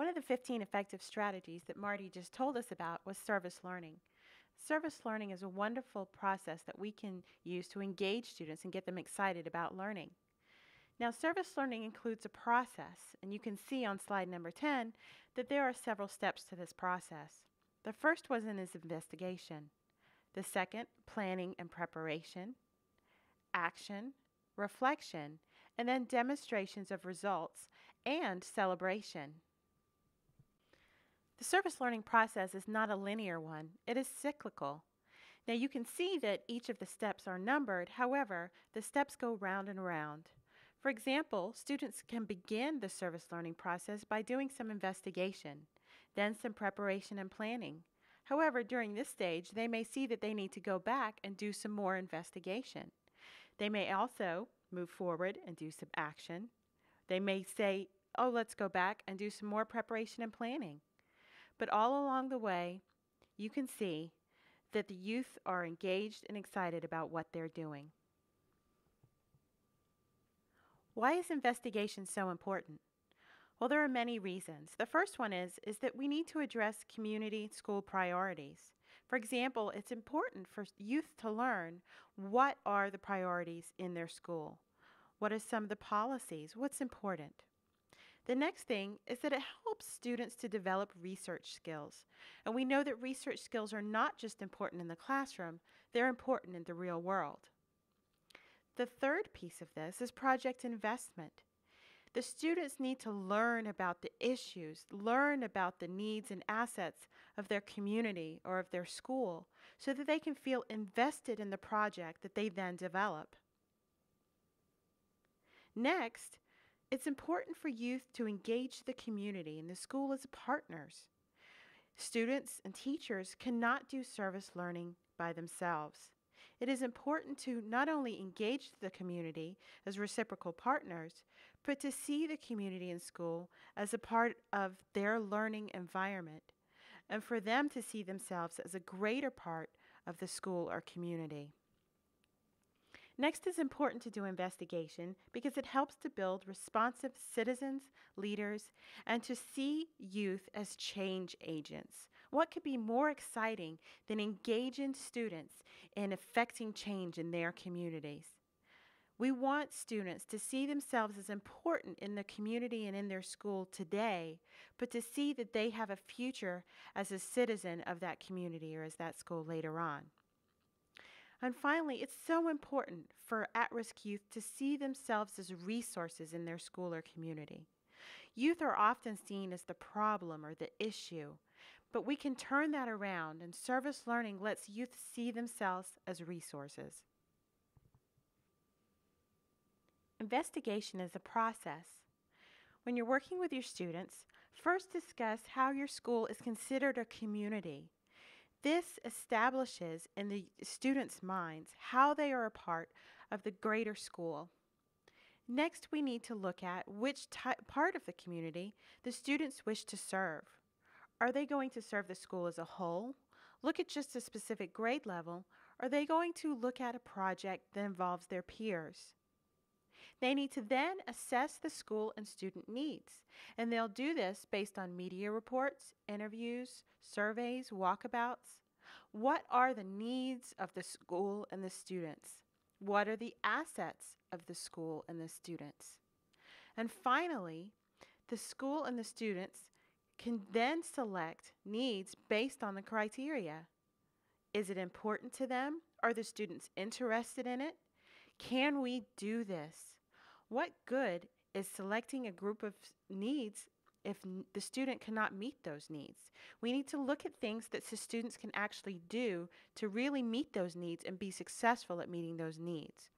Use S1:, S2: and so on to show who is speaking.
S1: One of the 15 effective strategies that Marty just told us about was service learning. Service learning is a wonderful process that we can use to engage students and get them excited about learning. Now, service learning includes a process, and you can see on slide number 10 that there are several steps to this process. The first was in his investigation. The second, planning and preparation, action, reflection, and then demonstrations of results and celebration. The service learning process is not a linear one, it is cyclical. Now you can see that each of the steps are numbered, however, the steps go round and round. For example, students can begin the service learning process by doing some investigation, then some preparation and planning. However, during this stage, they may see that they need to go back and do some more investigation. They may also move forward and do some action. They may say, oh, let's go back and do some more preparation and planning. But all along the way, you can see that the youth are engaged and excited about what they're doing. Why is investigation so important? Well, there are many reasons. The first one is that we need to address community school priorities. For example, it's important for youth to learn what are the priorities in their school. What are some of the policies? What's important? The next thing is that it helps students to develop research skills. And we know that research skills are not just important in the classroom, they're important in the real world. The third piece of this is project investment. The students need to learn about the issues, learn about the needs and assets of their community or of their school so that they can feel invested in the project that they then develop. Next, it's important for youth to engage the community and the school as partners. Students and teachers cannot do service learning by themselves. It is important to not only engage the community as reciprocal partners, but to see the community and school as a part of their learning environment, and for them to see themselves as a greater part of the school or community. Next, it's important to do investigation because it helps to build responsive citizens, leaders, and to see youth as change agents. What could be more exciting than engaging students in affecting change in their communities? We want students to see themselves as important in the community and in their school today, but to see that they have a future as a citizen of that community or as that school later on. And finally, it's so important for at-risk youth to see themselves as resources in their school or community. Youth are often seen as the problem or the issue, but we can turn that around, and service learning lets youth see themselves as resources. Investigation is a process. When you're working with your students, first discuss how your school is considered a community. This establishes in the students' minds how they are a part of the greater school. Next, we need to look at which part of the community the students wish to serve. Are they going to serve the school as a whole? Look at just a specific grade level? Or are they going to look at a project that involves their peers? They need to then assess the school and student needs, and they'll do this based on media reports, interviews, surveys, walkabouts. What are the needs of the school and the students? What are the assets of the school and the students? And finally, the school and the students can then select needs based on the criteria. Is it important to them? Are the students interested in it? Can we do this? What good is selecting a group of needs if the student cannot meet those needs? We need to look at things that the students can actually do to really meet those needs and be successful at meeting those needs.